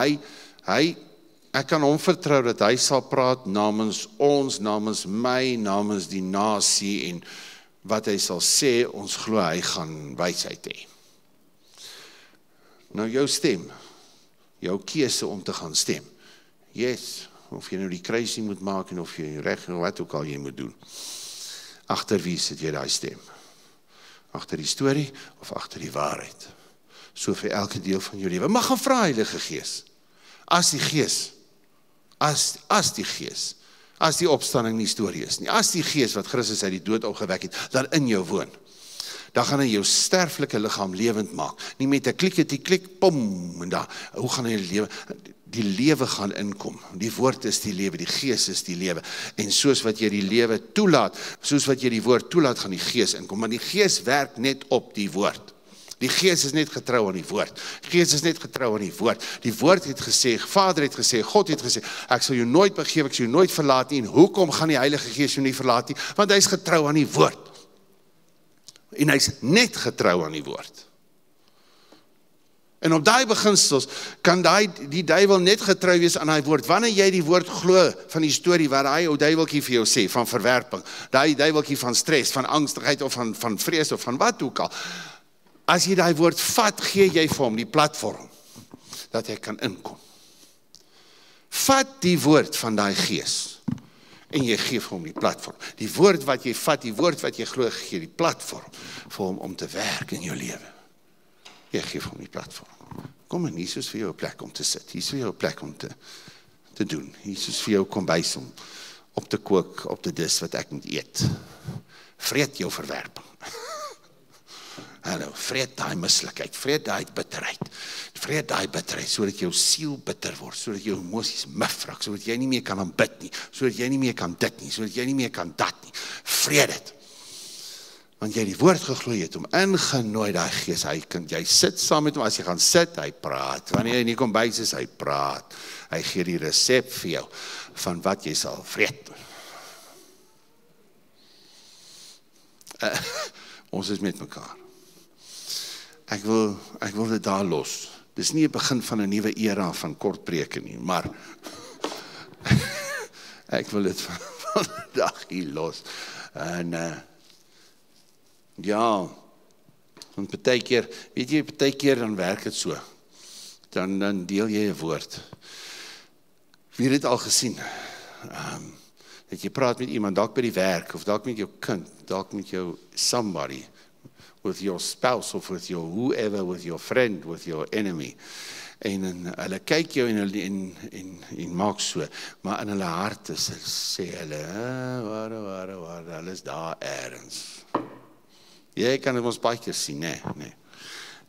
ek kan hom vertrou, dat hy sal praat namens ons, namens my, namens die nasie, en wat hy sal sê, ons glo hy gaan wysheid hê. Nou jou stem, jou keuse om te gaan stem, yes, of jy nou die kruisie moet maak, en of jy reg, wat ook al jy moet doen, agter wie sit jy daai stem? Agter die storie, of agter die waarheid? So vir elke deel van jou lewe, mag gaan vra Heilige Gees, as die Gees, as die Gees, as die opstanding nie storie is nie, as die Gees wat Christus uit die dood opgewek het, dan in jou woon, dan gaan hy jou sterflike liggaam lewend maak, nie met 'n klik, pom, en daar, hoe gaan hy die lewe gaan inkom, die woord is die lewe, die Gees is die lewe, en soos wat jy die lewe toelaat, soos wat jy die woord toelaat, gaan die Gees inkom, maar die Gees werk net op die woord. Die Gees is net getrou aan die woord. Die Gees is net getrou aan die woord. Die woord het gesê, Vader het gesê, God het gesê, ek sal jou nooit begewe, ek sal jou nooit verlaat nie, en hoekom gaan die Heilige Gees jou nie verlaat nie? Want hy is getrou aan die woord. En hy is net getrou aan die woord. En op daai beginsels kan die duiwel net getrou wees aan daai woord. Wanneer jy die woord glo van die storie waar hy ou duiweltjie vir jou sê, van verwerping, daai duiweltjie van stres, van angstigheid of van vrees of van wat ook al, as jy daai woord vat, gee jy vir hom die platform, dat hy kan inkom. Vat die woord van daai Gees, en jy gee vir hom die platform. Die woord wat jy vat, die woord wat jy glo, gee die platform, vir hom om te werk in jou lewe. Jy gee vir hom die platform. Kom en hier is vir jou 'n plek om te sit, hier is vir jou 'n plek om te doen, hier is vir jou kombuis om op te kook, op te dis wat ek moet eet. Vreet jou verwerping. Hallo, vreet daai mislikheid, vreet daai bitterheid, sodat jou siel bitter word, sodat jou emosies mif raak, sodat jy nie meer kan aanbid nie, sodat jy nie meer kan dit nie, sodat jy nie meer kan dat nie. Vreet dit. Want jy die woord geglooi het, om ingenooi daai Gees, jy sit saam met hom, as jy gaan sit, hy praat, wanneer jy in die kombuis is, hy praat, hy gee die resep vir jou, van wat jy sal vreet. Ons is met mekaar. Ek wil dit daar los. Dis nie 'n begin van 'n nuwe era van kort preke nie, maar ek wil dit vandag hier los. En ja, want partykeer, weet jy, partykeer dan werk dit so. Dan deel jy 'n woord. Wie het dit al gesien? Dat jy praat met iemand, dalk by die werk, of dalk met jou kind, dalk met jou somebody, with your spouse, of with your whoever, with your friend, with your enemy. En hulle kyk jou en maak so, maar in hulle harte sê hulle, waar, hulle is daar ergens. Jy kan dit ons baie keer sien, nee.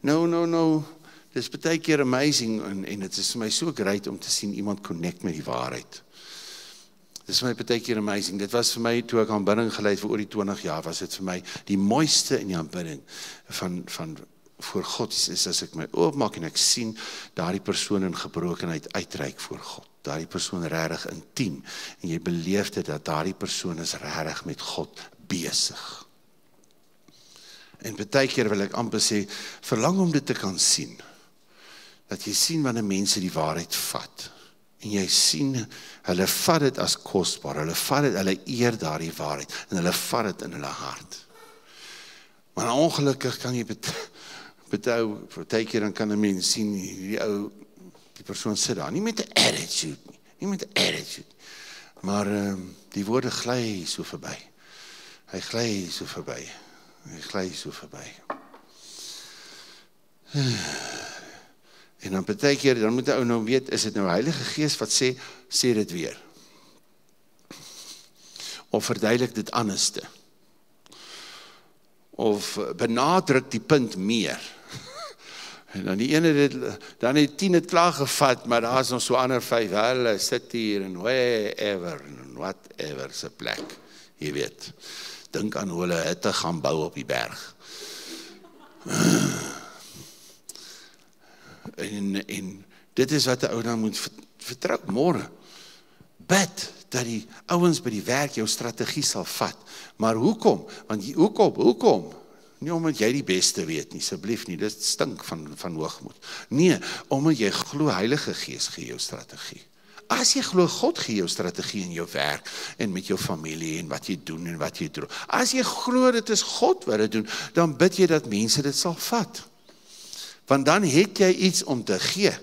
No, dit is baie keer amazing, en dit is vir my so great om te sien iemand connect met die waarheid. Dit is vir my baie keer amazing. Dit was vir my, toe ek aanbidding gelei het vir oor die 20 jaar, was dit vir my die mooiste in die aanbidding van voor God is as ek my oopmaak en ek sien daardie persoon in gebrokenheid uitreik voor God. Daardie persoon regtig intiem, en jy beleef dit dat daardie persoon is regtig met God besig. En baie keer wil ek amper sê, verlang om dit te kan sien, dat jy sien wanneer mense die waarheid vat, en jy sien, hulle vat dit as kosbaar, hulle eer daardie waarheid, en hulle vat dit in hulle hart. Maar ongelukkig kan jy baie keer dan kan 'n mens sien, die persoon sit daar, nie met 'n attitude, maar die woorde gly so verby. Hy gly so verby. En dan partykeer, dan moet 'n ou nou weet, is dit nou Heilige Gees wat sê dit weer. Of verduidelik dit anderste. Of benadruk die punt meer. En dan die ene, dan het 10 het klaar gevat, maar daar is nog so ander 5, hulle sit hier en wherever, en whatever se plek, jy weet. Dink aan hoe hulle hitte gaan bou op die berg. En dit is wat 'n ou dan moet vertrou, môre. Bid, dat die ouens by die werk jou strategie sal vat. Maar hoekom? Want hoekom? Nie omdat jy die beste weet nie, asseblief nie, dit stink van hoogmoed. Nee, omdat jy glo Heilige Gees gee jou strategie. As jy glo God gee jou strategie in jou werk en met jou familie en wat jy doen en wat jy droom. As jy glo dit is God wat dit doen, dan bid jy dat mense dit sal vat. Want dan het jy iets om te gee.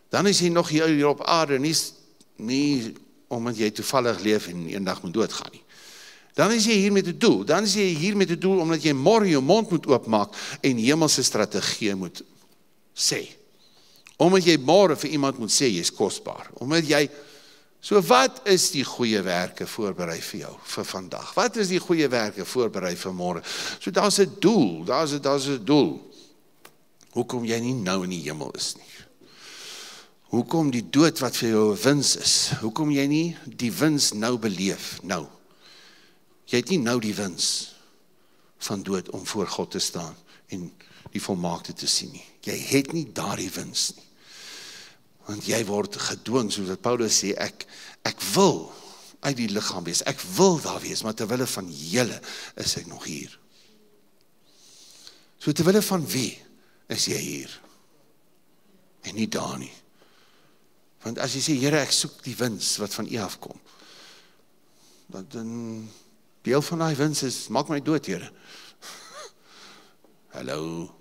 Dan is jy nog hier op aarde, nie omdat jy toevallig leef en eendag moet doodgaan nie. Dan is jy hier met 'n doel. Dan is jy hier met 'n doel omdat jy môre jou mond moet oopmaak en hemelse strategie moet sê. Omdat jy môre vir iemand moet sê jy is kosbaar. Omdat jy, so wat is die goeie werke voorberei vir jou vir vandag? Wat is die goeie werke voorberei vir môre? So daar's 'n doel, daar's 'n doel. Hoekom jy nie nou in die hemel is nie? Hoekom die dood wat vir jou 'n wins is? Hoekom jy nie die wins nou beleef? Nou. Jy het nie nou die wins van dood om voor God te staan en die volmaakte te sien nie. Jy het nie daardie wins nie. Want jy word gedwing, soos wat Paulus sê, ek wil uit die liggaam wees, ek wil daar wees, maar terwille van julle is ek nog hier. So terwille van wie is jy hier? En nie daar nie. Want as jy sê, Here, ek soek die wins wat van U afkom, dan deel van die wins is, maak my dood, Here. Hallo.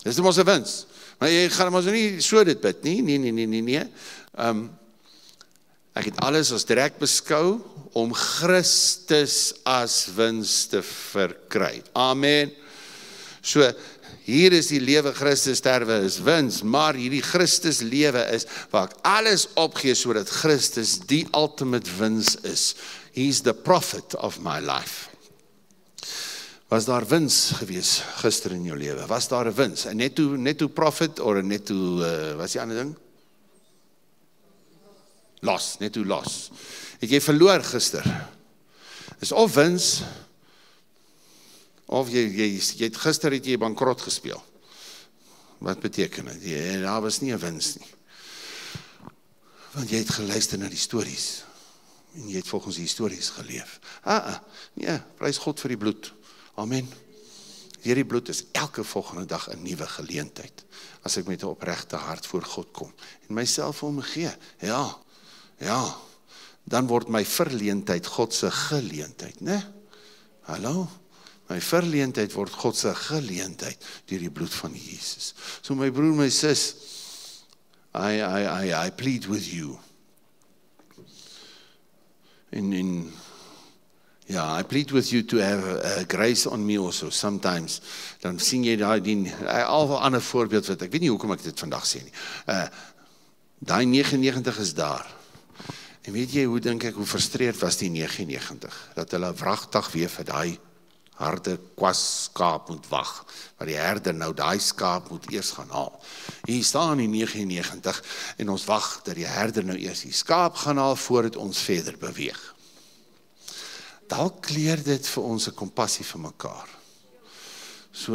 Dis mos 'n wins. Maar jy gaan mos nie so dit bid nie. Nee. Ek het alles as direk beskou om Christus as wins te verkry. Amen. So, hier is die lewe, Christus sterwe is wins, maar hierdie Christus lewe is waar ek alles opgee sodat Christus die ultimate wins is. He's the prophet of my life. Was daar wins gewees gister in jou lewe? Was daar 'n wins? 'n netto profit of 'n netto wat is die ander ding? Netto loss. Het jy verloor gister? Is of wins of jy gister het jy bankrot gespeel. Wat beteken dit? Daar was nie 'n wins nie. Want jy het geluister na die stories. En jy het volgens die stories geleef. Nee, prys God vir die bloed. Amen. Hierdie bloed is elke volgende dag 'n nuwe geleentheid. As ek met 'n opregte hart voor God kom. En myself om gee. Ja. Dan word my verleentheid God se geleentheid, né? Hallo? My verleentheid word God se geleentheid deur die bloed van Jesus. So my broer, my sis, I plead with you. I plead with you to have grace on me also sometimes. Dan sien jy al 'n ander voorbeeld wat ek weet nie hoekom ek dit vandag sê nie. Daai 99 is daar. En weet jy hoe dink ek hoe frustreerd was die 99 dat hulle wragtig weer vir daai harde kwas skaap moet wag. Maar die herder nou daai skaap moet eers gaan haal. Hier staan die 99 en ons wag dat die herder nou eers die skaap gaan haal voordat ons verder beweeg. Dalk leer dit vir ons 'n kompassie vir mekaar. So,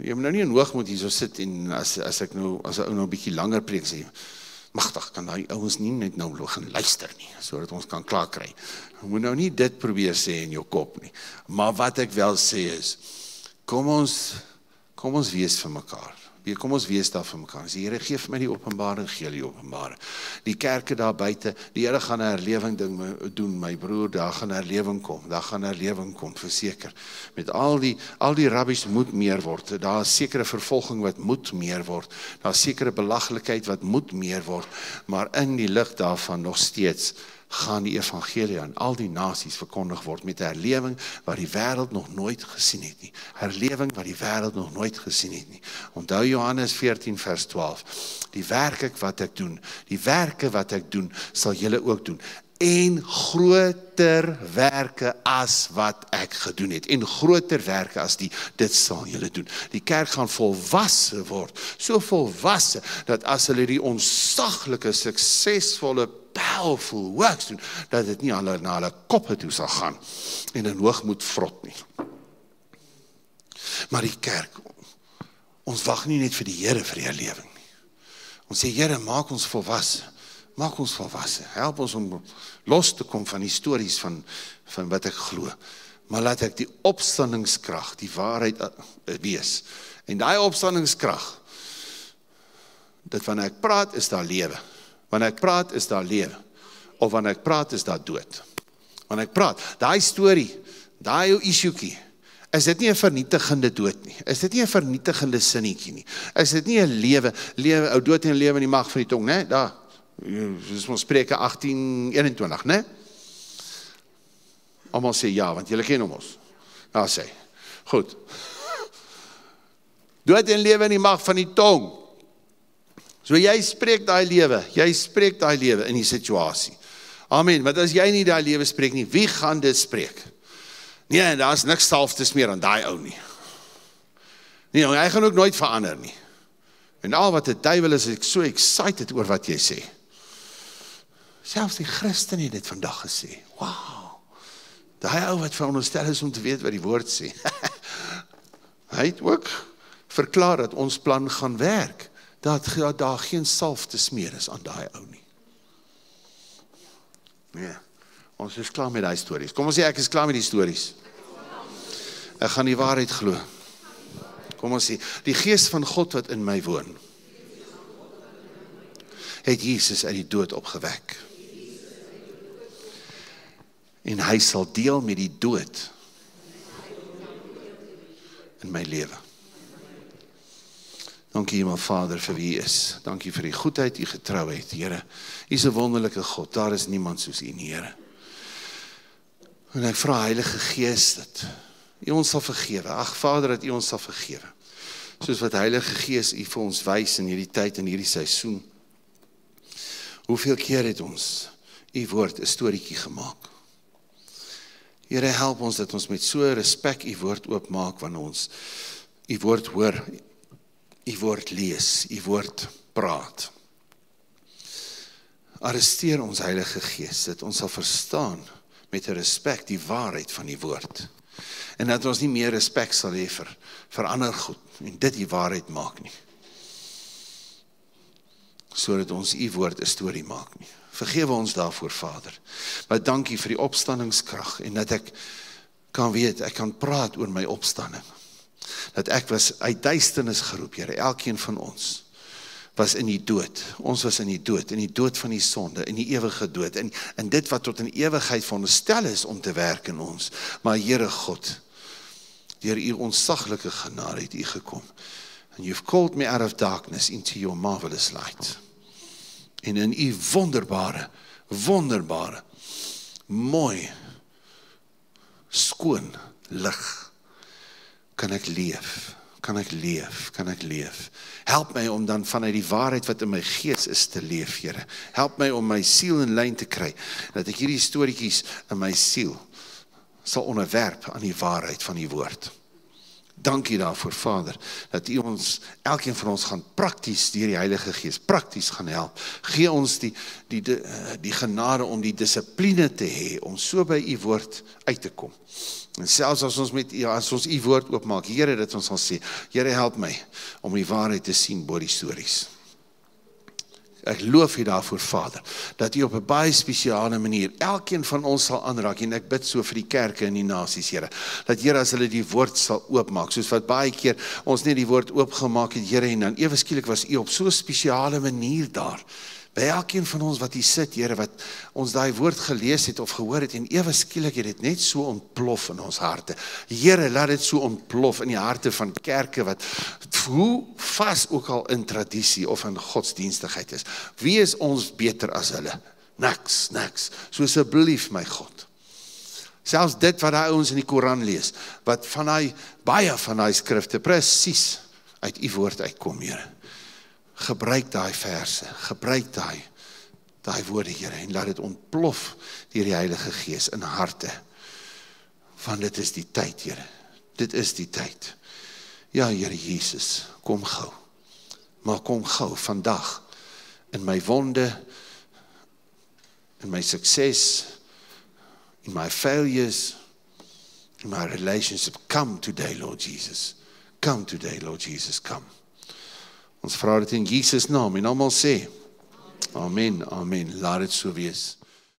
jy moet nou nie in hoogmoed hier so sit en as 'n ou nou 'n bietjie langer preek sê, magtig kan daai ouens nie net nou gaan luister nie, sodat ons kan klaar kry. Jy moet nou nie dit probeer sê in jou kop nie. Maar wat ek wel sê is, kom ons wees vir mekaar. Kom ons wees daar vir mekaar. As die Here gee vir my die openbaring, gee die openbaring. Die kerke daar buite, die Here gaan 'n herlewing ding doen, my broer, daar gaan herlewing kom, verseker. Met al die rubbish moet meer word. Daar is sekere vervolging wat moet meer word. Daar is sekere belaglikheid wat moet meer word. Maar in die lig daarvan nog steeds gaan die evangelie aan al die nasies verkondig word met 'n herlewing wat die wêreld nog nooit gesien het nie. Herlewing wat die wêreld nog nooit gesien het nie. Onthou Johannes 14 vers 12. Die werke wat ek doen, sal julle ook doen. En groter werke as wat ek gedoen het. En groter werke as dit sal julle doen. Die kerk gaan volwasse word. So volwasse, dat as hulle die onsaglike, suksesvolle, powerful works doen, dat dit nie na hulle koppe toe sal gaan en in hoogmoed vrot nie. Maar die kerk, ons wag nie net vir die Here vir die herlewing nie. Ons sê, Here, maak ons volwasse. Maak ons volwasse. Help ons om los te kom van die stories van wat ek glo. Maar laat ek die opstandingskrag, die waarheid wees. En daai opstandingskrag, dat wanneer ek praat, is daar lewe. Wanneer ek praat, is daar lewe. Of wanneer ek praat, is daar dood. Wanneer ek praat, daai storie, daai jou issuekie, is dit nie 'n vernietigende dood nie. Is dit nie 'n vernietigende sinnetjie nie. Is dit nie 'n lewe, ou dood en lewe in die mag van die tong, né? Daar, dis ons Spreuke 18:21, né? Almal sê ja, want julle ken hom ons. Daar sê, goed. Dood en lewe in die mag van die tong. So jy spreek daai lewe in die situasie. Amen, want as jy nie daai lewe spreek nie, wie gaan dit spreek? Nee, daar is niks salftes meer aan daai ou nie. Nee, hy gaan ook nooit verander nie. En al wat die duiwel is, ek so excited oor wat jy sê. Selfs die Christen het dit vandag gesê. Wow, daai ou wat veronderstel is om te weet wat die woord sê. Hy het ook verklaar dat ons plan gaan werk. Dat daar geen salftes meer is aan daai ou nie. Nee, ons is klaar met die stories. Kom ons sê, ek is klaar met die stories. Ek gaan die waarheid glo. Kom ons sê, die gees van God wat in my woon, het Jesus uit die dood opgewek. En hy sal deel met die dood in my lewe. Dankie, my Vader, vir wie U is. Dankie vir die goedheid, U getrouheid, Here. U is 'n wonderlike God, daar is niemand soos U nie, Here. En ek vra Heilige Gees dat U ons sal vergewe. Ag Vader, dat U ons sal vergewe. Soos wat Heilige Gees U vir ons wys in hierdie tyd, in hierdie seisoen. Hoeveel keer het ons U woord 'n storieetjie gemaak? Here, help ons dat ons met so respek U woord oopmaak wanneer ons U woord hoor, U woord lees, U woord praat. Arresteer ons Heilige Gees, dat ons sal verstaan met 'n respek die waarheid van die woord. En dat ons nie meer respek sal hê vir ander goed, en dit die waarheid maak nie. Sodat ons U woord 'n storie maak nie. Vergewe ons daarvoor, Vader. Maar dankie vir die opstandingskrag, en dat ek kan weet, ek kan praat oor my opstanding. Dat ek was uit duisternis geroep, Here, elkeen van ons was in die dood. Ons was in die dood van die sonde, in die ewige dood, en dit wat tot in ewigheid veronderstel is om te werk in ons. Maar Here God, deur U ontsaglike genade het U gekom. And you've called me out of darkness into your marvelous light. En in U wonderbare, mooi, skoon lig, kan ek leef. Help my om dan vanuit die waarheid wat in my gees is te leef, Here. Help my om my siel in lyn te kry, dat ek hierdie storieetjies in my siel sal onderwerp aan die waarheid van die woord. Dankie daarvoor, Vader, dat U ons, elkeen van ons gaan prakties deur die Heilige Gees, prakties gaan help. Gee ons die genade om die dissipline te hê, om so by U woord uit te kom. En selfs as ons U woord oopmaak, Here, dat ons sal sê, Here, help my om die waarheid te sien bo die stories. Ek loof U daarvoor, Vader, dat U op 'n baie spesiale manier elkeen van ons sal aanraak, en ek bid so vir die kerke en die nasies, Here, dat Here, as hulle die woord sal oopmaak, soos wat baie keer ons net die woord oopgemaak het, Here, en dan ewe skielik was U op so 'n spesiale manier daar, by elkeen van ons wat hier sit, Here, wat ons daai woord gelees het of gehoor het, en ewe skielik het dit net so ontplof in ons harte. Here, laat dit so ontplof in die harte van kerke wat, hoe vas ook al in tradisie of in godsdienstigheid is. Wie is ons beter as hulle? Niks. So asseblief my God. Selfs dit wat daai ouens in die Koran lees, wat van baie van daai skrifte presies uit u woord uitkom, Here. Gebruik daai verse, gebruik daai woorde, Here, en laat dit ontplof deur die Heilige Gees in harte. Want dit is die tyd, Here. Dit is die tyd. Ja, Here Jesus, kom gou. Maar kom gou vandag in my wonde, in my sukses, in my failures, in my relationship. Come today, Lord Jesus. Come today, Lord Jesus, come. Ons vra dit in Jesus naam en almal sê, amen, amen, laat dit so wees.